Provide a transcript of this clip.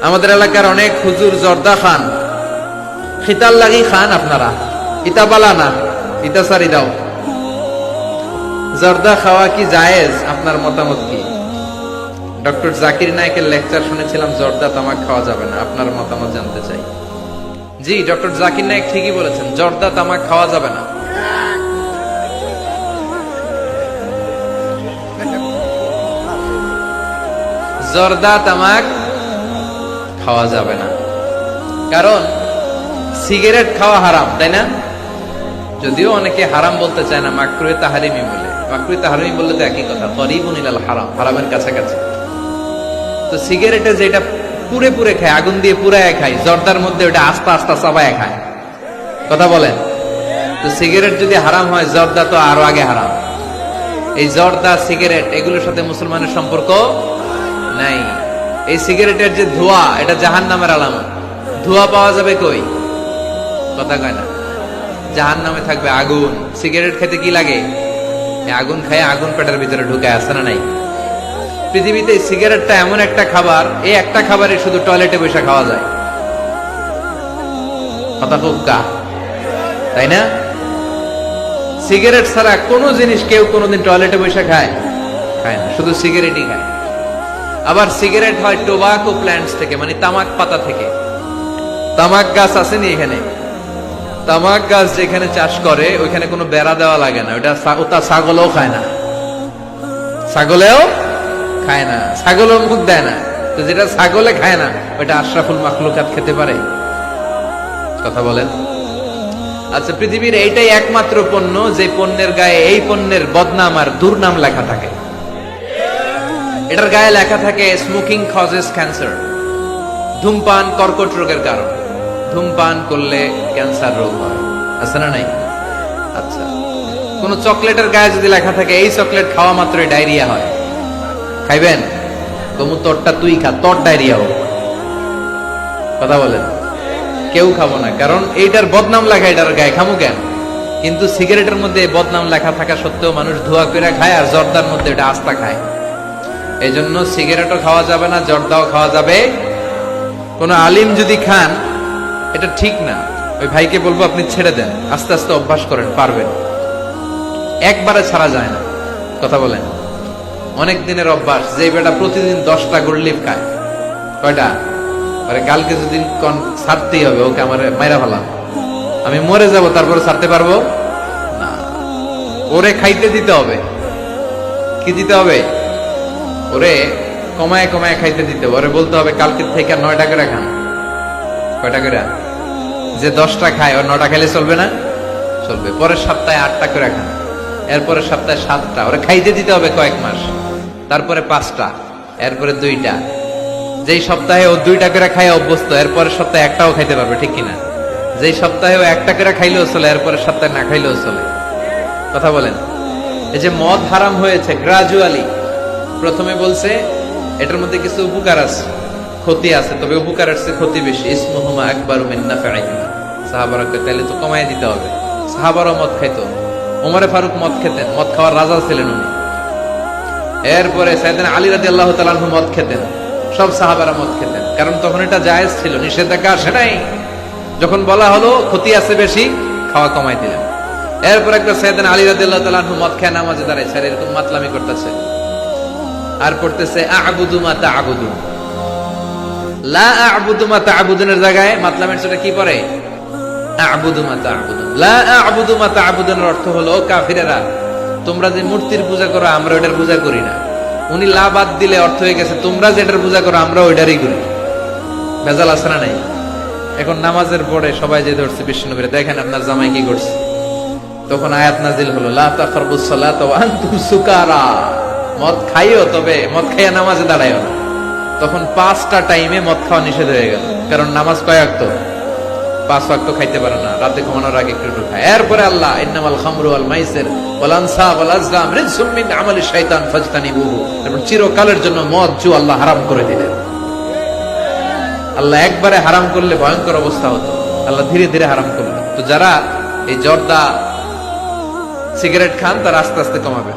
আমাদের এলাকার অনেক হুজুর জর্দা খান, খিতাল লাগি খান। আপনারা ইতা বালা না, ইতা সারি দাও। জর্দা খাওয়া কি জায়েজ? আপনার মতামত কি? ডক্টর জাকির নায়েকের লেকচার শুনেছিলাম জর্দা তামাক খাওয়া যাবে না, আপনার মতামত জানতে চাই। জি, ডক্টর জাকির নায়েক ঠিকই বলেছেন, জর্দা তামাক খাওয়া যাবে না। জর্দা তামাক খাওয়া যাবে না, কারণ সিগারেট খাওয়া হারাম, তাই না? যদিও অনেকে হারাম বলতে চায় না, মাকরুহে তাহরিমি বলে। মাকরুহে তাহরিমি বললে তো একই কথা, করিবুন ইলাল হারাম, হারামের কাছাকাছি। তো সিগারেটে যেটা পুড়ে পুড়ে খায়, আগুন দিয়ে পুড়ায় খায়, জর্দার মধ্যে ওটা আস্তা আস্তা চাবায় খায়। কথা বলেন। তো সিগারেট যদি হারাম হয়, জর্দা তো আরো আগে হারাম। এই জর্দা, সিগারেট এগুলোর সাথে মুসলমানের সম্পর্ক নাই। এই সিগারেটের যে ধোঁয়া, এটা জাহান্নামের আলামত। ধোঁয়া পাওয়া যাবে কই? কথা কয় না। জাহান্নামে থাকবে আগুন। সিগারেট খেতে কি লাগে? আগুন খায়, আগুন পেটের ভিতরে ঢুকে, আসে না নাই? পৃথিবীতে সিগারেটটা এমন একটা খাবার, এই একটা খাবারে শুধু টয়লেটে বসে খাওয়া যায়। কথা খুব কা, তাই না? সিগারেট ছাড়া কোনো জিনিস কেউ কোনোদিন টয়লেটে বসে খায় খায় না, শুধু সিগারেটই খায়। আবার সিগারেট হয় টোবাকো প্ল্যান্টস থেকে, মানে তামাক পাতা থেকে। তামাক গাছ আসেনি এখানে? তামাক গাছ যেখানে চাষ করে ওইখানে কোনো বেড়া দেওয়া লাগে না, ওটা ছাগলও খায় না। ছাগলেও খায় না, ছাগলও মুখ দেয় না। তো যেটা ছাগলে খায় না, ওইটা আশরাফুল মাখলুকাত খেতে পারে? কথা বলেন। আচ্ছা, পৃথিবীর এইটাই একমাত্র পণ্য যে পণ্যের গায়ে এই পণ্যের বদনাম আর দুর্নাম লেখা থাকে। এটার গায়ে লেখা থাকে স্মোকিং কজেস ক্যান্সার, ধূমপান কর্কট রোগের কারণ, ধূমপান করলে ক্যান্সার রোগ হয়। আছে না নাই? আচ্ছা, কোন চকলেটের গায়ে যদি লেখা থাকে এই চকলেট খাওয়া মাত্রই ডায়রিয়া হয়, খাইবেন? তবু তোরটা তুই খা, তোর ডায়রিয়া হোক। কথা বলেন। কেউ খাবো না, কারণ এইটার বদনাম লেখা এটার গায়ে, খামু কেন? কিন্তু সিগারেটের মধ্যে বদনাম লেখা থাকা সত্ত্বেও মানুষ ধোয়া করে খায়, আর জর্দার মধ্যে এটা আস্তা খায়। এই জন্য সিগারেটও খাওয়া যাবে না, জর্দাও খাওয়া যাবে। কোন আলিম যদি খান, এটা ঠিক না। ওই ভাইকে বলবো আপনি ছেড়ে দেন, আস্তে আস্তে অভ্যাস করেন, পারবেন। একবারে ছাড়া যায় না। কথা বলেন। অনেক দিনের অভ্যাস। যে বেটা প্রতিদিন 10টা গুড়লিপ খায়, কয়টা? কালকে যদি ছাড়তেই হবে, ওকে আমার মাইরা ফেলাম, আমি মরে যাব, তারপরে ছাড়তে পারবো না। ওরে খাইতে দিতে হবে। কি দিতে হবে? ওরে কমায় কমায় খাইতে দিতে হবে। ওরে বলতে হবে কালকে থেকে 9টা করে খান। কয়টা করে? যে 10টা খায়, ওর 9টা খেলে চলবে না? চলবে। পরের সপ্তাহে 8টা করে খান, এরপরের সপ্তাহে 7টা। ওরে খাইতে দিতে হবে কয়েক মাস, তারপরে 5টা, এরপরে 2টা। যেই সপ্তাহে ও 2টা করে খায় অভ্যস্ত, এরপরের সপ্তাহে একটাও খাইতে পারবে, ঠিক কিনা? যেই সপ্তাহে ও 1টা করে খাইলেও চলে, এরপরের সপ্তাহে না খাইলেও চলে। কথা বলেন। এই যে মদ হারাম হয়েছে গ্রাজুয়ালি, প্রথমে বলছে এটার মধ্যে কিছু উপকার আছে, ক্ষতি আছে, তবে উপকার আছে ক্ষতি বেশি। ইসমুহুমা আকবারু মিন নাফাইহিমা। সাহাবারা কয় তাহলে তো কমায় দিতে হবে। সাহাবারও মদ খাইতো, ওমরে ফারুক মদ খেতেন, মদ খাওয়ার রাজা ছিলেন উনি। এরপরে সাইয়েদনা আলী রাদিয়াল্লাহু তাআলা আনহু মদ খেতেন, সব সাহাবারা মদ খেতেন, কারণ তখন এটা জায়েজ ছিল, নিষেধাজ্ঞা আসে নাই। যখন বলা হলো ক্ষতি আছে বেশি, খাওয়া কমাই দিলেন। এরপর একটা সাইয়েদনা আলী রাদিয়াল্লাহু তাআলা আনহু মদ খেয়ে নামাজে দাঁড়াইছে, আর এরকম মাতলামি করতেছে, আর পড়তেছে আ'বুদু মা তা'বুদুন। লা আ'বুদু মা তা'বুদুনের জায়গায় মাতলামের ছোট কি পড়ে? আ'বুদু মা তা'বুদুন। লা আ'বুদু মা তা'বুদুনের অর্থ হলো, কাফিরেরা তোমরা যে মূর্তির পূজা করো আমরা ওটার পূজা করি না। উনি লা বাদ দিলে অর্থ হয়ে গেছে তোমরা যেটার পূজা করো আমরা ওইটারই করি। ভেজাল আছে না নাই? এখন নামাজের পরে সবাই যে ধরছে বিষ্ণুবীরে, দেখেন আপনার জামাই কি করছে। তখন আয়াত নাজিল হলো, লা তাকরাবুস সালাতা ওয়া আনতুম সুকারা। মদ খাইও, তবে মদ খাইয়া নামাজে দাঁড়াইও না। তখন 5টা টাইমে মদ খাওয়া নিষেধ হয়ে গেল, কারণ নামাজ কয় ওয়াক্ত? 5 ওয়াক্ত খাইতে পারে না, রাতে ঘুমানোর আগে একটু খায়। এরপরে আল্লাহ ইন্নামাল খামরু ওয়াল মাইসির ওয়াল আনসাব ওয়াল আজলাম রিজসুম মিন আমালি শাইতান ফাজতানিবুহু। এবং চিরকালের জন্য মদ জু আল্লাহ হারাম করে দিলেন। আল্লাহ একবারে হারাম করলে ভয়ঙ্কর অবস্থা হতো, আল্লাহ ধীরে ধীরে হারাম করলেন। তো যারা এই জর্দা সিগারেট খান, তারা আস্তে আস্তে কমাবে।